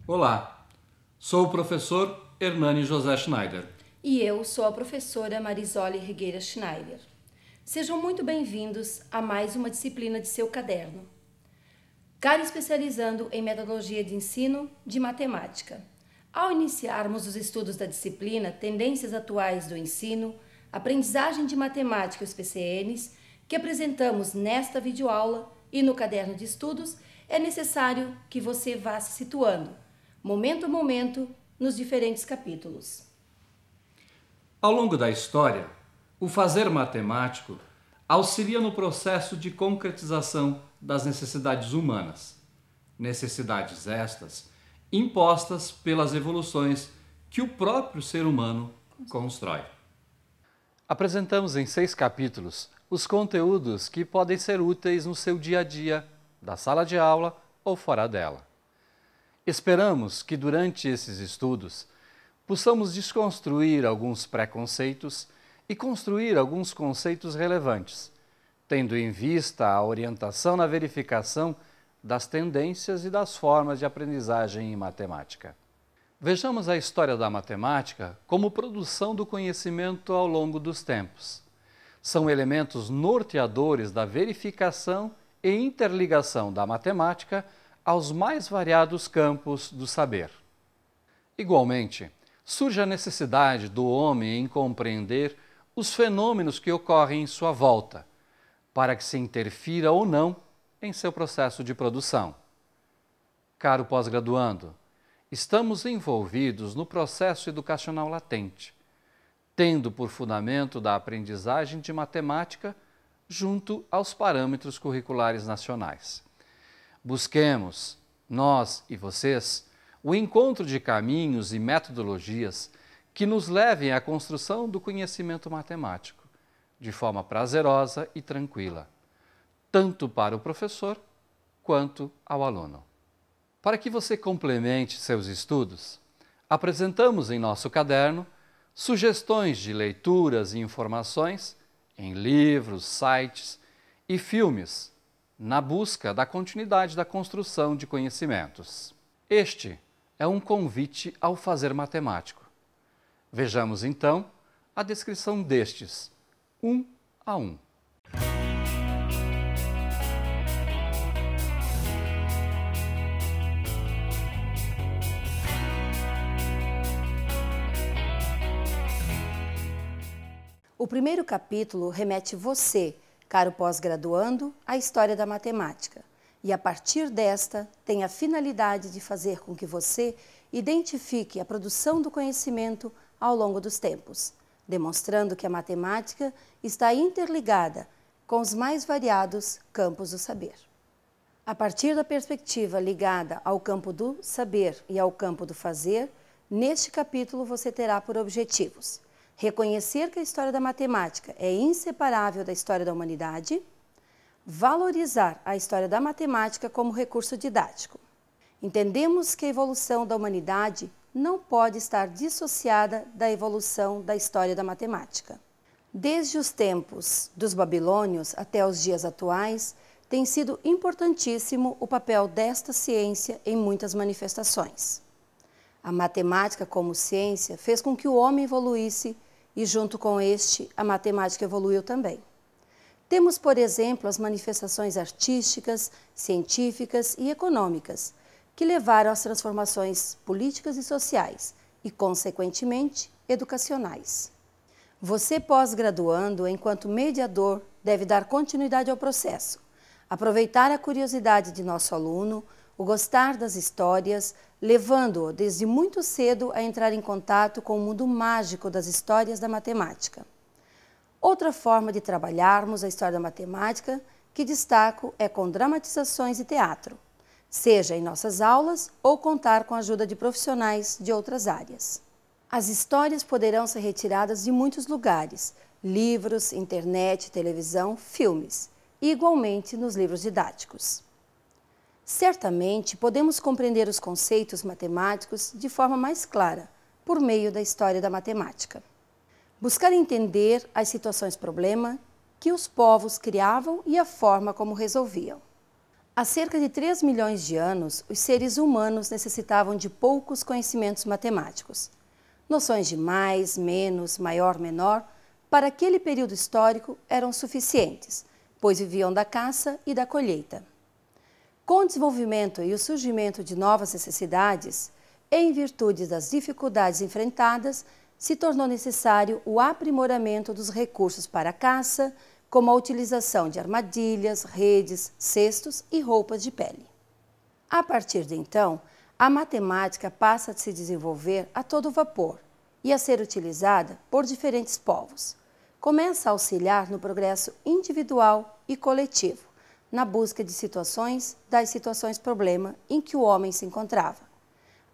Olá, sou o professor Hernani José Schneider. E eu sou a professora Marisole Regueira Schneider. Sejam muito bem-vindos a mais uma disciplina de seu caderno. CAR especializando em metodologia de ensino de matemática. Ao iniciarmos os estudos da disciplina Tendências Atuais do Ensino, Aprendizagem de Matemática e os PCNs, que apresentamos nesta videoaula e no caderno de estudos, é necessário que você vá se situando, momento a momento, nos diferentes capítulos. Ao longo da história, o fazer matemático auxilia no processo de concretização das necessidades humanas. Necessidades estas impostas pelas evoluções que o próprio ser humano constrói. Apresentamos em 6 capítulos os conteúdos que podem ser úteis no seu dia a dia, da sala de aula ou fora dela. Esperamos que durante esses estudos possamos desconstruir alguns preconceitos e construir alguns conceitos relevantes, tendo em vista a orientação na verificação das tendências e das formas de aprendizagem em matemática. Vejamos a história da matemática como produção do conhecimento ao longo dos tempos. São elementos norteadores da verificação e interligação da matemática aos mais variados campos do saber. Igualmente, surge a necessidade do homem em compreender os fenômenos que ocorrem em sua volta, para que se interfira ou não em seu processo de produção. Caro pós-graduando, estamos envolvidos no processo educacional latente, tendo por fundamento da aprendizagem de matemática junto aos parâmetros curriculares nacionais. Busquemos, nós e vocês, o encontro de caminhos e metodologias que nos levem à construção do conhecimento matemático, de forma prazerosa e tranquila, tanto para o professor quanto ao aluno. Para que você complemente seus estudos, apresentamos em nosso caderno sugestões de leituras e informações em livros, sites e filmes, na busca da continuidade da construção de conhecimentos. Este é um convite ao fazer matemático. Vejamos então a descrição destes, um a um. O primeiro capítulo remete você, caro pós-graduando, à história da matemática, e a partir desta tem a finalidade de fazer com que você identifique a produção do conhecimento ao longo dos tempos, demonstrando que a matemática está interligada com os mais variados campos do saber. A partir da perspectiva ligada ao campo do saber e ao campo do fazer, neste capítulo você terá por objetivos reconhecer que a história da matemática é inseparável da história da humanidade, valorizar a história da matemática como recurso didático. Entendemos que a evolução da humanidade não pode estar dissociada da evolução da história da matemática. Desde os tempos dos babilônios até os dias atuais, tem sido importantíssimo o papel desta ciência em muitas manifestações. A matemática como ciência fez com que o homem evoluísse e, junto com este, a matemática evoluiu também. Temos, por exemplo, as manifestações artísticas, científicas e econômicas, que levaram às transformações políticas e sociais e, consequentemente, educacionais. Você, pós-graduando, enquanto mediador, deve dar continuidade ao processo, aproveitar a curiosidade de nosso aluno, o gostar das histórias, levando-o desde muito cedo a entrar em contato com o mundo mágico das histórias da matemática. Outra forma de trabalharmos a história da matemática que destaco é com dramatizações e teatro, seja em nossas aulas ou contar com a ajuda de profissionais de outras áreas. As histórias poderão ser retiradas de muitos lugares, livros, internet, televisão, filmes, e igualmente nos livros didáticos. Certamente podemos compreender os conceitos matemáticos de forma mais clara por meio da história da matemática. Buscar entender as situações-problema que os povos criavam e a forma como resolviam. Há cerca de 3 milhões de anos, os seres humanos necessitavam de poucos conhecimentos matemáticos. Noções de mais, menos, maior, menor, para aquele período histórico eram suficientes, pois viviam da caça e da colheita. Com o desenvolvimento e o surgimento de novas necessidades, em virtude das dificuldades enfrentadas, se tornou necessário o aprimoramento dos recursos para a caça, como a utilização de armadilhas, redes, cestos e roupas de pele. A partir de então, a matemática passa a se desenvolver a todo vapor e a ser utilizada por diferentes povos. Começa a auxiliar no progresso individual e coletivo, na busca de situações das situações-problema em que o homem se encontrava,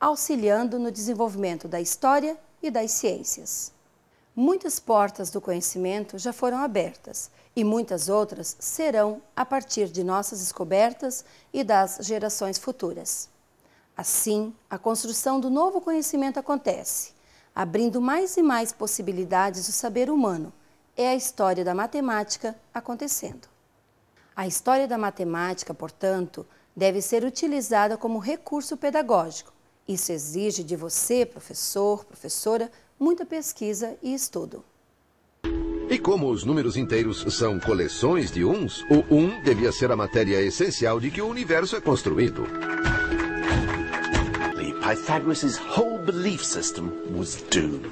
auxiliando no desenvolvimento da história e das ciências. Muitas portas do conhecimento já foram abertas e muitas outras serão a partir de nossas descobertas e das gerações futuras. Assim, a construção do novo conhecimento acontece, abrindo mais e mais possibilidades do saber humano. É a história da matemática acontecendo. A história da matemática, portanto, deve ser utilizada como recurso pedagógico. Isso exige de você, professor, professora, muita pesquisa e estudo. E como os números inteiros são coleções de uns, o 1 devia ser a matéria essencial de que o universo é construído. Pythagoras' whole belief system was doomed.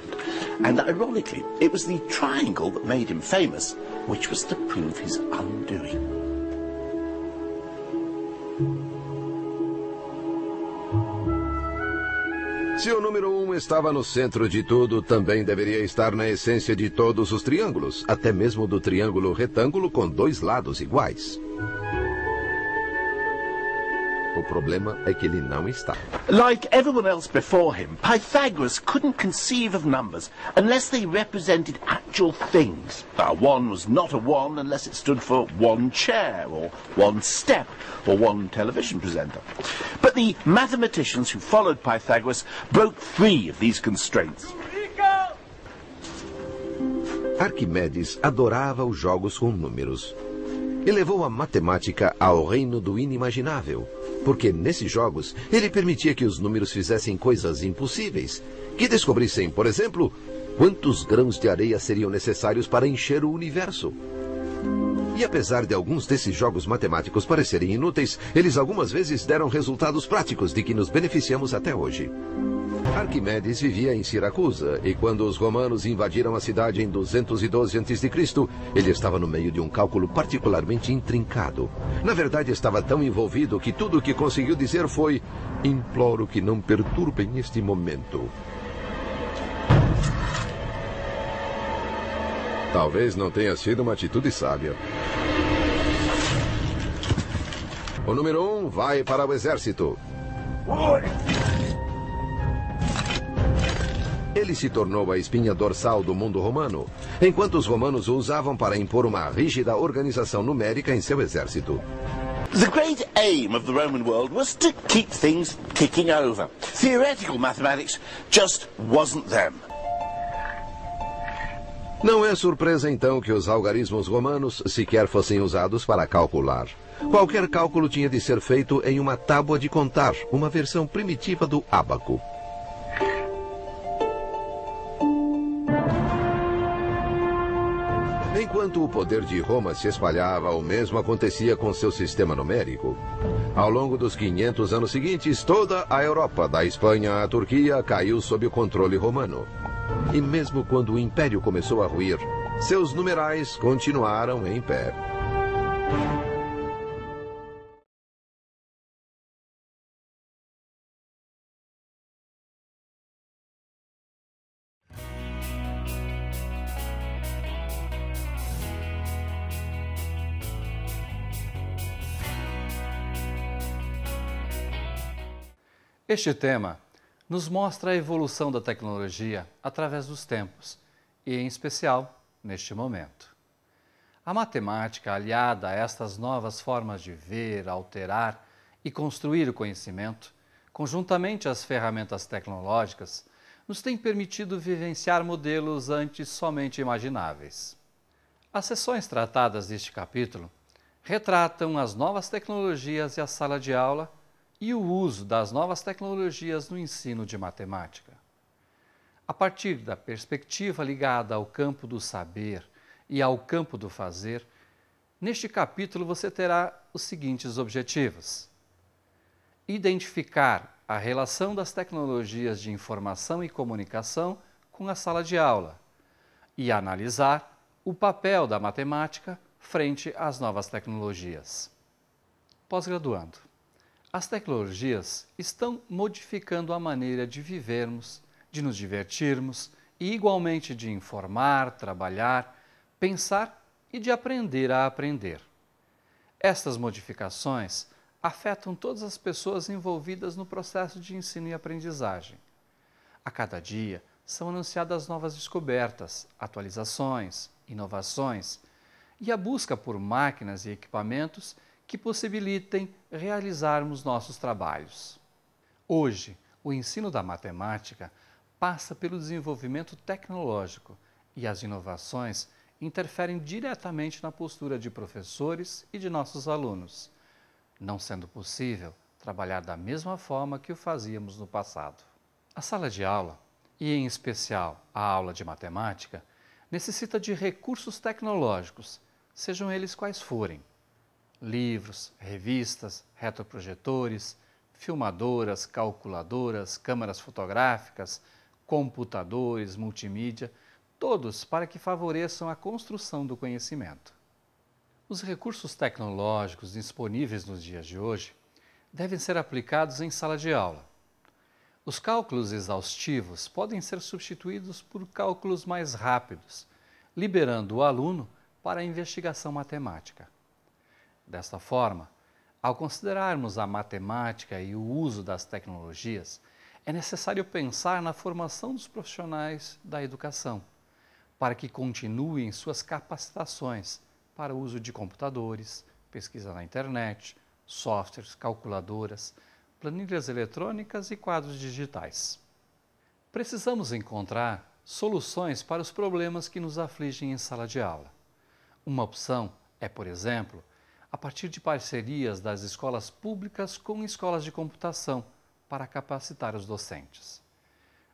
And ironically, it was the triangle that made him famous, which was to prove his undoing. Se o número 1 estava no centro de tudo, também deveria estar na essência de todos os triângulos, até mesmo do triângulo retângulo com 2 lados iguais. O problema é que ele não está. Like everyone else before him, Pythagoras couldn't conceive of numbers unless they represented actual things. One was not a one unless it stood for one chair, or one step, or one television presenter. But the mathematicians who followed Pythagoras broke free of these constraints. Arquimedes adorava os jogos com números. E levou a matemática ao reino do inimaginável, porque nesses jogos ele permitia que os números fizessem coisas impossíveis, que descobrissem, por exemplo, quantos grãos de areia seriam necessários para encher o universo. E apesar de alguns desses jogos matemáticos parecerem inúteis, eles algumas vezes deram resultados práticos de que nos beneficiamos até hoje. Arquimedes vivia em Siracusa, e quando os romanos invadiram a cidade em 212 a.C., ele estava no meio de um cálculo particularmente intrincado. Na verdade, estava tão envolvido que tudo o que conseguiu dizer foi: "Imploro que não perturbem este momento." Talvez não tenha sido uma atitude sábia. O número 1 vai para o exército. Ele se tornou a espinha dorsal do mundo romano, enquanto os romanos o usavam para impor uma rígida organização numérica em seu exército. The great aim of the Roman world was to keep things ticking over. Theoretical mathematics just wasn't them. Não é surpresa, então, que os algarismos romanos sequer fossem usados para calcular. Qualquer cálculo tinha de ser feito em uma tábua de contar, uma versão primitiva do ábaco. Enquanto o poder de Roma se espalhava, o mesmo acontecia com seu sistema numérico. Ao longo dos 500 anos seguintes, toda a Europa, da Espanha à Turquia, caiu sob o controle romano. E mesmo quando o império começou a ruir, seus numerais continuaram em pé. Este tema nos mostra a evolução da tecnologia através dos tempos e, em especial, neste momento. A matemática, aliada a estas novas formas de ver, alterar e construir o conhecimento, conjuntamente às ferramentas tecnológicas, nos tem permitido vivenciar modelos antes somente imagináveis. As sessões tratadas neste capítulo retratam as novas tecnologias e a sala de aula e o uso das novas tecnologias no ensino de matemática. A partir da perspectiva ligada ao campo do saber e ao campo do fazer, neste capítulo você terá os seguintes objetivos: identificar a relação das tecnologias de informação e comunicação com a sala de aula e analisar o papel da matemática frente às novas tecnologias. Pós-graduando. As tecnologias estão modificando a maneira de vivermos, de nos divertirmos e, igualmente, de informar, trabalhar, pensar e de aprender a aprender. Estas modificações afetam todas as pessoas envolvidas no processo de ensino e aprendizagem. A cada dia são anunciadas novas descobertas, atualizações, inovações e a busca por máquinas e equipamentos que possibilitem realizarmos nossos trabalhos. Hoje, o ensino da matemática passa pelo desenvolvimento tecnológico e as inovações interferem diretamente na postura de professores e de nossos alunos, não sendo possível trabalhar da mesma forma que o fazíamos no passado. A sala de aula, e em especial a aula de matemática, necessita de recursos tecnológicos, sejam eles quais forem: livros, revistas, retroprojetores, filmadoras, calculadoras, câmaras fotográficas, computadores, multimídia, todos para que favoreçam a construção do conhecimento. Os recursos tecnológicos disponíveis nos dias de hoje devem ser aplicados em sala de aula. Os cálculos exaustivos podem ser substituídos por cálculos mais rápidos, liberando o aluno para a investigação matemática. Desta forma, ao considerarmos a matemática e o uso das tecnologias, é necessário pensar na formação dos profissionais da educação, para que continuem suas capacitações para o uso de computadores, pesquisa na internet, softwares, calculadoras, planilhas eletrônicas e quadros digitais. Precisamos encontrar soluções para os problemas que nos afligem em sala de aula. Uma opção é, por exemplo, a partir de parcerias das escolas públicas com escolas de computação para capacitar os docentes.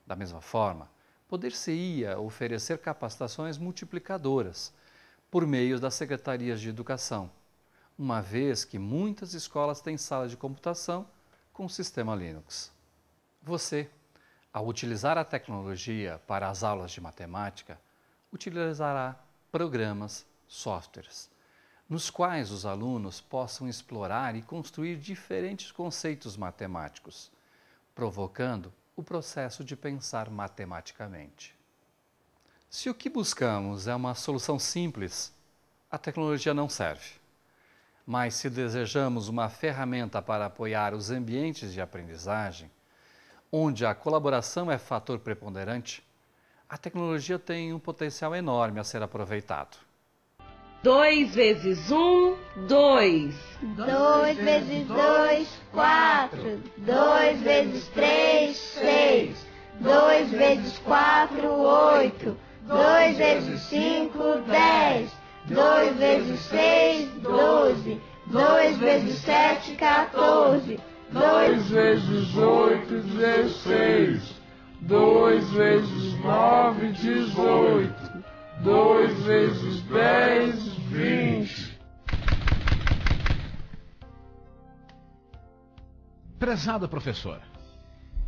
Da mesma forma, poder-se-ia oferecer capacitações multiplicadoras por meio das secretarias de educação, uma vez que muitas escolas têm sala de computação com o sistema Linux. Você, ao utilizar a tecnologia para as aulas de matemática, utilizará programas, softwares, nos quais os alunos possam explorar e construir diferentes conceitos matemáticos, provocando o processo de pensar matematicamente. Se o que buscamos é uma solução simples, a tecnologia não serve. Mas se desejamos uma ferramenta para apoiar os ambientes de aprendizagem, onde a colaboração é fator preponderante, a tecnologia tem um potencial enorme a ser aproveitado. 2 vezes 1, 2. 2 vezes 2, 4. 2 vezes 3, 6. 2 vezes 4, 8. 2 vezes 5, 10. 2 vezes 6, 12. 2 vezes 7, 14. 2 vezes 8, 16. 2 vezes 9, 18. 2 vezes 10, 20. Prezada professora,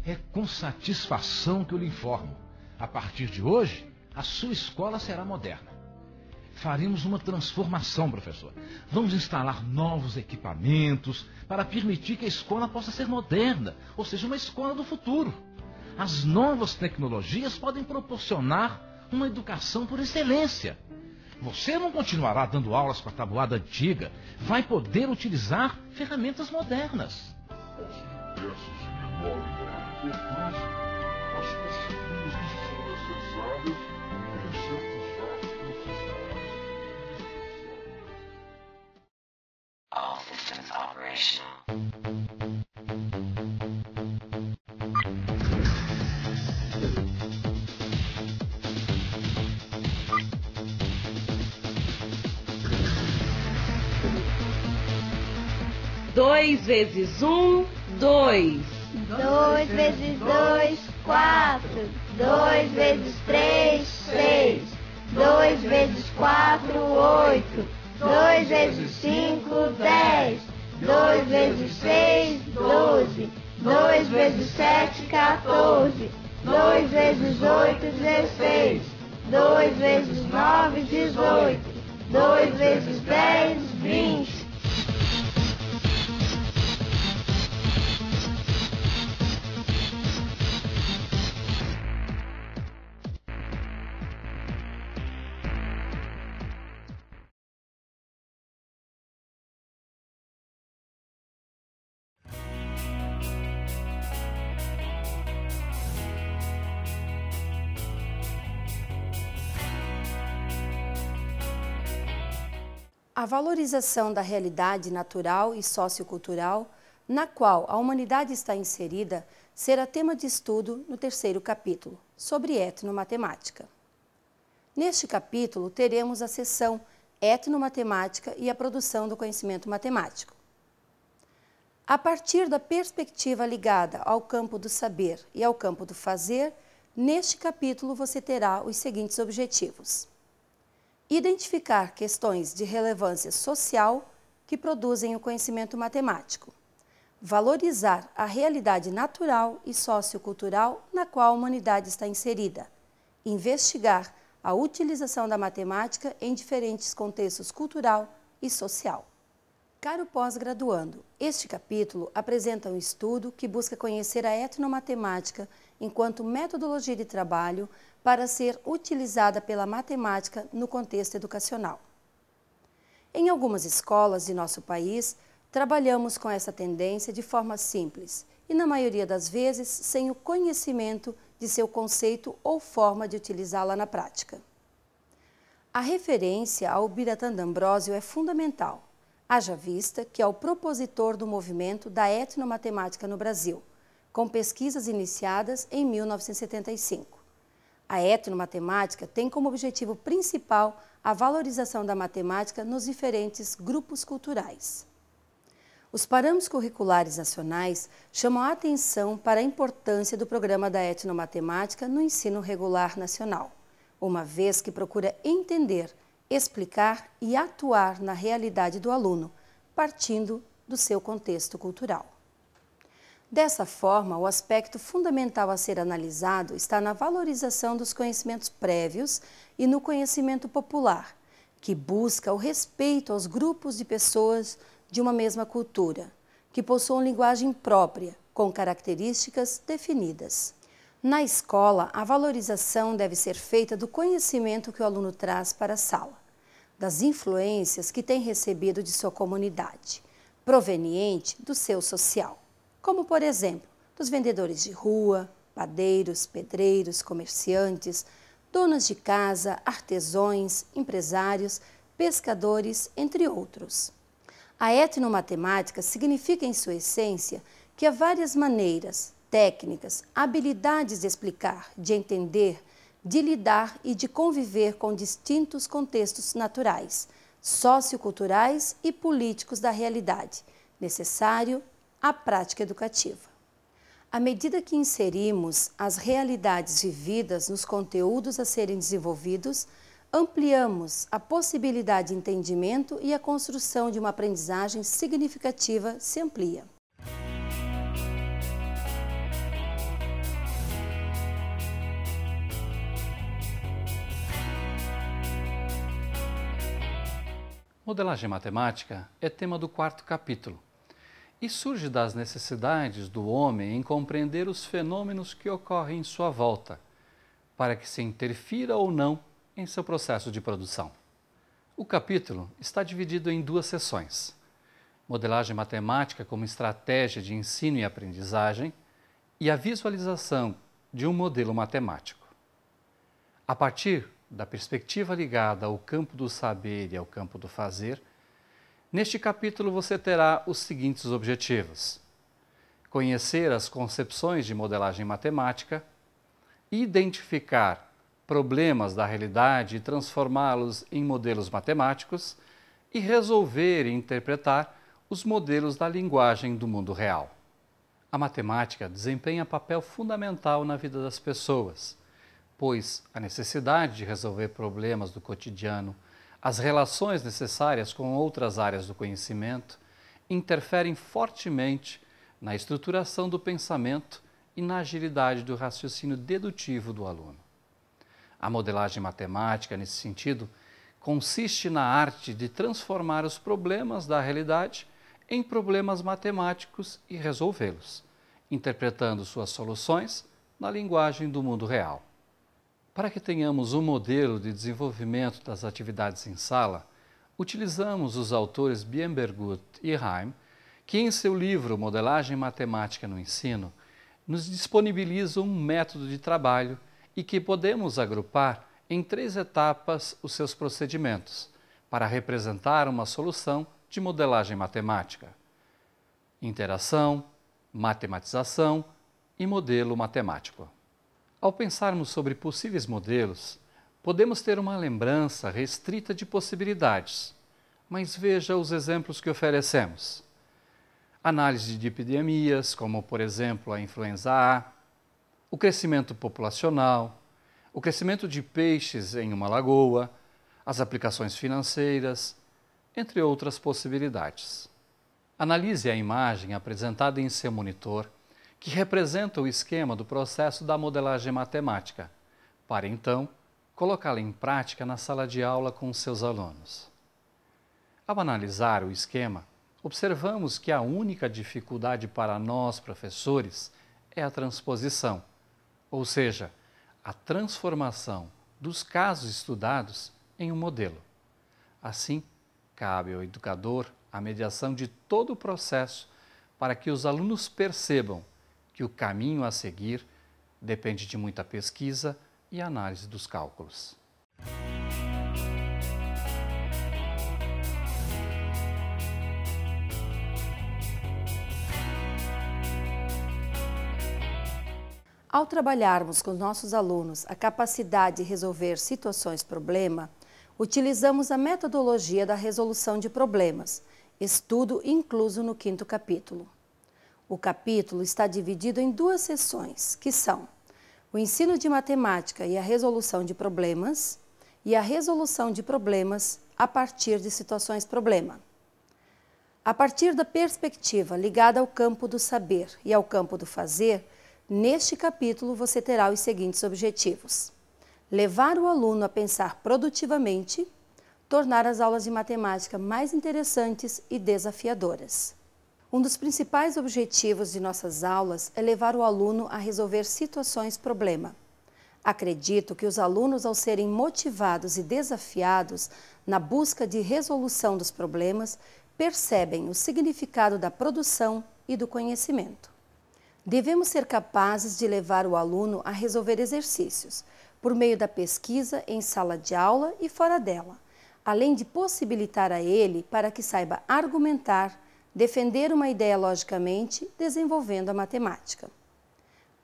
é com satisfação que eu lhe informo. A partir de hoje, a sua escola será moderna. Faremos uma transformação, professor. Vamos instalar novos equipamentos para permitir que a escola possa ser moderna, ou seja, uma escola do futuro. As novas tecnologias podem proporcionar uma educação por excelência. Você não continuará dando aulas com a tabuada antiga, vai poder utilizar ferramentas modernas. Peço, senhor. Além da importância, as disciplinas que são necessárias em certos atos profissionais. All systems operational. 2 vezes 1, 2. 2 vezes 2, 4. 2 vezes 3, 6. 2 vezes 4, 8. 2 vezes 5, 10. 2 vezes 6, 12. 2 vezes 7, 14. 2 vezes 8, 16. 2 vezes 9, 18. 2 vezes 10, 20. A valorização da realidade natural e sociocultural, na qual a humanidade está inserida, será tema de estudo no terceiro capítulo, sobre etnomatemática. Neste capítulo, teremos a seção Etnomatemática e a produção do conhecimento matemático. A partir da perspectiva ligada ao campo do saber e ao campo do fazer, neste capítulo você terá os seguintes objetivos: identificar questões de relevância social que produzem o conhecimento matemático, valorizar a realidade natural e sociocultural na qual a humanidade está inserida, investigar a utilização da matemática em diferentes contextos cultural e social. Caro pós-graduando, este capítulo apresenta um estudo que busca conhecer a etnomatemática enquanto metodologia de trabalho para ser utilizada pela matemática no contexto educacional. Em algumas escolas de nosso país, trabalhamos com essa tendência de forma simples e, na maioria das vezes, sem o conhecimento de seu conceito ou forma de utilizá-la na prática. A referência ao Biratan D'Ambrosio é fundamental, haja vista que é o propositor do movimento da etnomatemática no Brasil, com pesquisas iniciadas em 1975. A etnomatemática tem como objetivo principal a valorização da matemática nos diferentes grupos culturais. Os parâmetros curriculares nacionais chamam a atenção para a importância do programa da etnomatemática no ensino regular nacional, uma vez que procura entender, explicar e atuar na realidade do aluno, partindo do seu contexto cultural. Dessa forma, o aspecto fundamental a ser analisado está na valorização dos conhecimentos prévios e no conhecimento popular, que busca o respeito aos grupos de pessoas de uma mesma cultura, que possuam linguagem própria, com características definidas. Na escola, a valorização deve ser feita do conhecimento que o aluno traz para a sala, das influências que tem recebido de sua comunidade, proveniente do seu social, como, por exemplo, dos vendedores de rua, padeiros, pedreiros, comerciantes, donas de casa, artesãos, empresários, pescadores, entre outros. A etnomatemática significa, em sua essência, que há várias maneiras, técnicas, habilidades de explicar, de entender, de lidar e de conviver com distintos contextos naturais, socioculturais e políticos da realidade, necessário à prática educativa. À medida que inserimos as realidades vividas nos conteúdos a serem desenvolvidos, ampliamos a possibilidade de entendimento e a construção de uma aprendizagem significativa se amplia. Modelagem matemática é tema do quarto capítulo e surge das necessidades do homem em compreender os fenômenos que ocorrem em sua volta, para que se interfira ou não em seu processo de produção. O capítulo está dividido em duas seções: modelagem matemática como estratégia de ensino e aprendizagem e a visualização de um modelo matemático. A partir da perspectiva ligada ao campo do saber e ao campo do fazer, neste capítulo você terá os seguintes objetivos: conhecer as concepções de modelagem matemática, identificar problemas da realidade e transformá-los em modelos matemáticos e resolver e interpretar os modelos da linguagem do mundo real. A matemática desempenha papel fundamental na vida das pessoas, pois a necessidade de resolver problemas do cotidiano, as relações necessárias com outras áreas do conhecimento, interferem fortemente na estruturação do pensamento e na agilidade do raciocínio dedutivo do aluno. A modelagem matemática, nesse sentido, consiste na arte de transformar os problemas da realidade em problemas matemáticos e resolvê-los, interpretando suas soluções na linguagem do mundo real. Para que tenhamos um modelo de desenvolvimento das atividades em sala, utilizamos os autores Bienbergut e Heim, que em seu livro Modelagem Matemática no Ensino, nos disponibilizam um método de trabalho e que podemos agrupar em 3 etapas os seus procedimentos, para representar uma solução de modelagem matemática: interação, matematização e modelo matemático. Ao pensarmos sobre possíveis modelos, podemos ter uma lembrança restrita de possibilidades, mas veja os exemplos que oferecemos. Análise de epidemias, como por exemplo a influenza A, o crescimento populacional, o crescimento de peixes em uma lagoa, as aplicações financeiras, entre outras possibilidades. Analise a imagem apresentada em seu monitor, que representa o esquema do processo da modelagem matemática, para então colocá-la em prática na sala de aula com seus alunos. Ao analisar o esquema, observamos que a única dificuldade para nós, professores, é a transposição, ou seja, a transformação dos casos estudados em um modelo. Assim, cabe ao educador a mediação de todo o processo para que os alunos percebam que o caminho a seguir depende de muita pesquisa e análise dos cálculos. Ao trabalharmos com nossos alunos a capacidade de resolver situações-problema, utilizamos a metodologia da resolução de problemas, estudo incluso no 5º capítulo. O capítulo está dividido em 2 seções, que são o ensino de matemática e a resolução de problemas, e a resolução de problemas a partir de situações-problema. A partir da perspectiva ligada ao campo do saber e ao campo do fazer, neste capítulo você terá os seguintes objetivos: levar o aluno a pensar produtivamente, tornar as aulas de matemática mais interessantes e desafiadoras. Um dos principais objetivos de nossas aulas é levar o aluno a resolver situações-problema. Acredito que os alunos, ao serem motivados e desafiados na busca de resolução dos problemas, percebem o significado da produção e do conhecimento. Devemos ser capazes de levar o aluno a resolver exercícios, por meio da pesquisa em sala de aula e fora dela, além de possibilitar a ele para que saiba argumentar, defender uma ideia logicamente, desenvolvendo a matemática.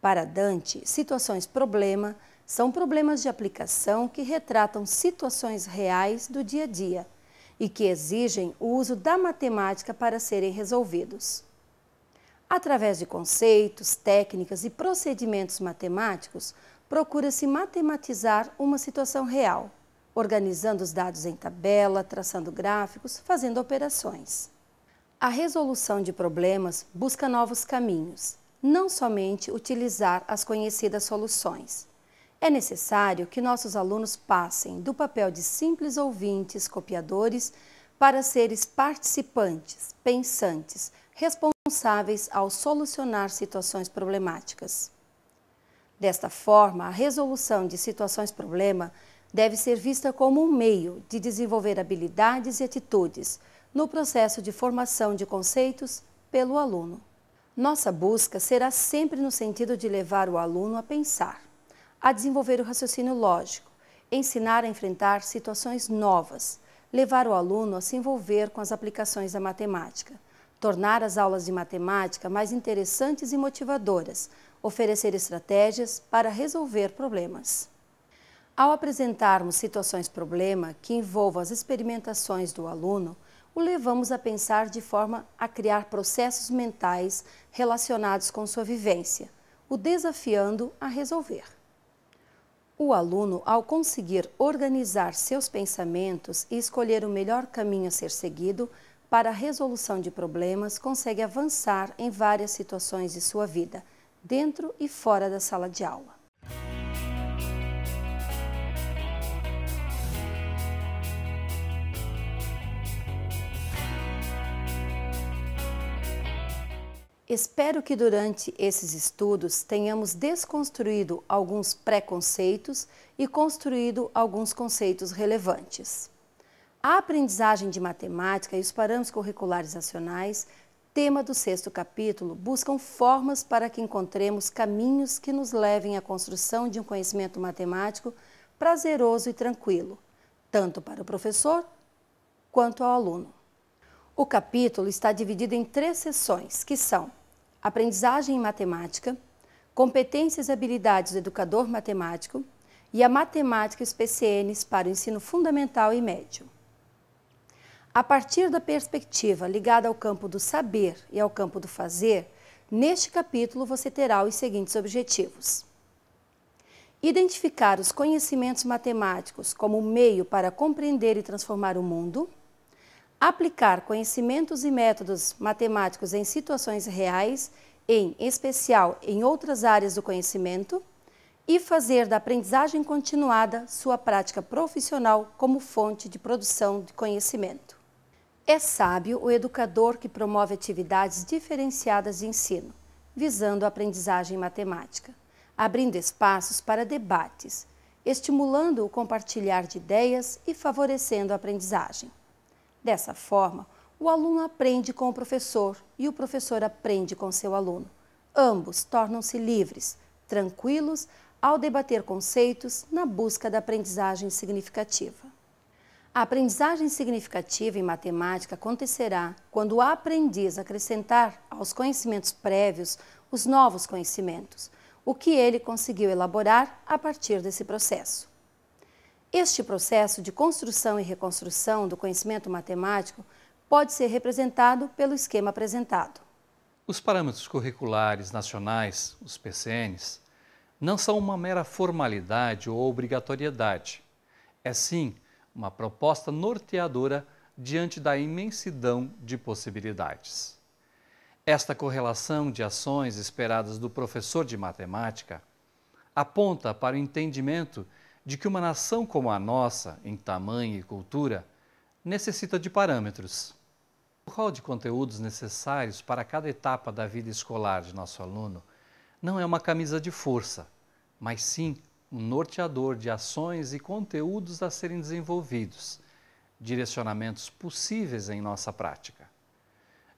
Para Dante, situações-problema são problemas de aplicação que retratam situações reais do dia a dia e que exigem o uso da matemática para serem resolvidos. Através de conceitos, técnicas e procedimentos matemáticos, procura-se matematizar uma situação real, organizando os dados em tabela, traçando gráficos, fazendo operações. A resolução de problemas busca novos caminhos, não somente utilizar as conhecidas soluções. É necessário que nossos alunos passem do papel de simples ouvintes, copiadores, para seres participantes, pensantes, responsáveis ao solucionar situações problemáticas. Desta forma, a resolução de situações-problema deve ser vista como um meio de desenvolver habilidades e atitudes no processo de formação de conceitos pelo aluno. Nossa busca será sempre no sentido de levar o aluno a pensar, a desenvolver o raciocínio lógico, ensinar a enfrentar situações novas, levar o aluno a se envolver com as aplicações da matemática, tornar as aulas de matemática mais interessantes e motivadoras, oferecer estratégias para resolver problemas. Ao apresentarmos situações-problema que envolvam as experimentações do aluno, o levamos a pensar de forma a criar processos mentais relacionados com sua vivência, o desafiando a resolver. O aluno, ao conseguir organizar seus pensamentos e escolher o melhor caminho a ser seguido para a resolução de problemas, consegue avançar em várias situações de sua vida, dentro e fora da sala de aula. Espero que durante esses estudos tenhamos desconstruído alguns preconceitos e construído alguns conceitos relevantes. A aprendizagem de matemática e os parâmetros curriculares nacionais, tema do 6º capítulo, buscam formas para que encontremos caminhos que nos levem à construção de um conhecimento matemático prazeroso e tranquilo, tanto para o professor quanto ao aluno. O capítulo está dividido em 3 seções, que são aprendizagem em matemática, competências e habilidades do educador matemático e a matemática e os PCNs para o ensino fundamental e médio. A partir da perspectiva ligada ao campo do saber e ao campo do fazer, neste capítulo você terá os seguintes objetivos: identificar os conhecimentos matemáticos como meio para compreender e transformar o mundo, aplicar conhecimentos e métodos matemáticos em situações reais, em especial em outras áreas do conhecimento, e fazer da aprendizagem continuada sua prática profissional como fonte de produção de conhecimento. É sábio o educador que promove atividades diferenciadas de ensino, visando a aprendizagem matemática, abrindo espaços para debates, estimulando o compartilhar de ideias e favorecendo a aprendizagem. Dessa forma, o aluno aprende com o professor e o professor aprende com seu aluno. Ambos tornam-se livres, tranquilos, ao debater conceitos na busca da aprendizagem significativa. A aprendizagem significativa em matemática acontecerá quando o aprendiz acrescentar aos conhecimentos prévios os novos conhecimentos, o que ele conseguiu elaborar a partir desse processo. Este processo de construção e reconstrução do conhecimento matemático pode ser representado pelo esquema apresentado. Os parâmetros curriculares nacionais, os PCNs, não são uma mera formalidade ou obrigatoriedade. É sim uma proposta norteadora diante da imensidão de possibilidades. Esta correlação de ações esperadas do professor de matemática aponta para o entendimento de que uma nação como a nossa, em tamanho e cultura, necessita de parâmetros. O rol de conteúdos necessários para cada etapa da vida escolar de nosso aluno não é uma camisa de força, mas sim um norteador de ações e conteúdos a serem desenvolvidos, direcionamentos possíveis em nossa prática.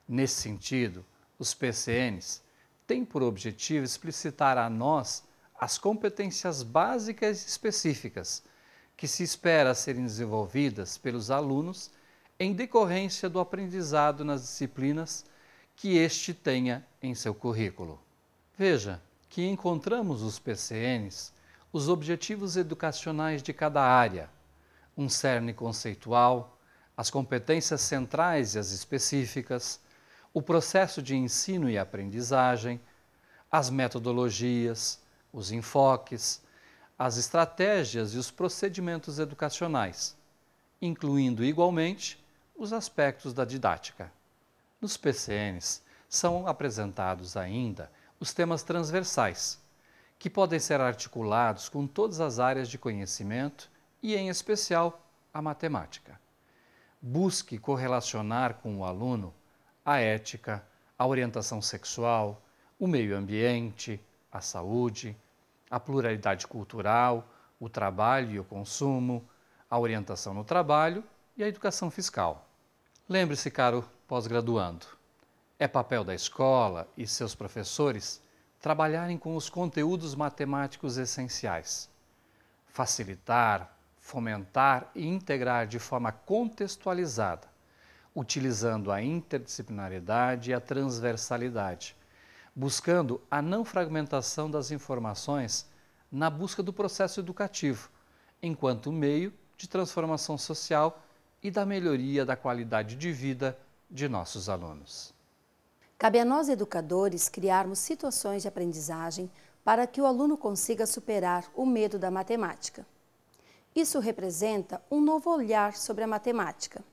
Nesse sentido, os PCNs têm por objetivo explicitar a nós as competências básicas e específicas que se espera serem desenvolvidas pelos alunos em decorrência do aprendizado nas disciplinas que este tenha em seu currículo. Veja que encontramos os PCNs os objetivos educacionais de cada área, um cerne conceitual, as competências centrais e as específicas, o processo de ensino e aprendizagem, as metodologias, os enfoques, as estratégias e os procedimentos educacionais, incluindo igualmente os aspectos da didática. Nos PCNs são apresentados ainda os temas transversais, que podem ser articulados com todas as áreas de conhecimento e, em especial, a matemática. Busque correlacionar com o aluno a ética, a orientação sexual, o meio ambiente, a saúde, a pluralidade cultural, o trabalho e o consumo, a orientação no trabalho e a educação fiscal. Lembre-se, caro pós-graduando, É papel da escola e seus professores trabalharem com os conteúdos matemáticos essenciais, facilitar, fomentar e integrar de forma contextualizada, utilizando a interdisciplinaridade e a transversalidade, buscando a não fragmentação das informações na busca do processo educativo, enquanto meio de transformação social e da melhoria da qualidade de vida de nossos alunos. Cabe a nós, educadores, criarmos situações de aprendizagem para que o aluno consiga superar o medo da matemática. Isso representa um novo olhar sobre a matemática.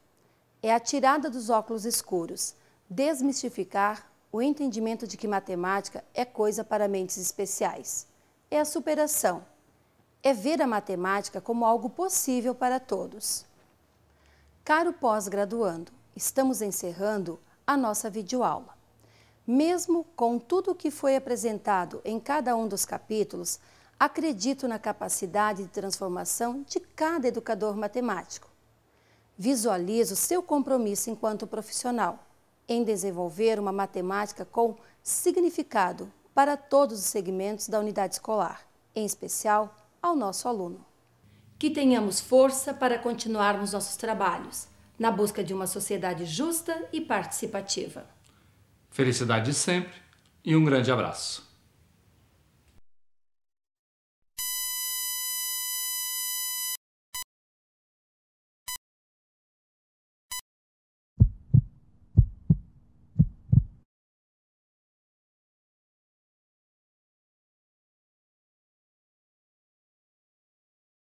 É a tirada dos óculos escuros, desmistificar o entendimento de que matemática é coisa para mentes especiais. É a superação. É ver a matemática como algo possível para todos. Caro pós-graduando, estamos encerrando a nossa videoaula. Mesmo com tudo o que foi apresentado em cada um dos capítulos, acredito na capacidade de transformação de cada educador matemático. Visualizo seu compromisso enquanto profissional em desenvolver uma matemática com significado para todos os segmentos da unidade escolar, em especial ao nosso aluno. Que tenhamos força para continuarmos nossos trabalhos, na busca de uma sociedade justa e participativa. Felicidade sempre e um grande abraço.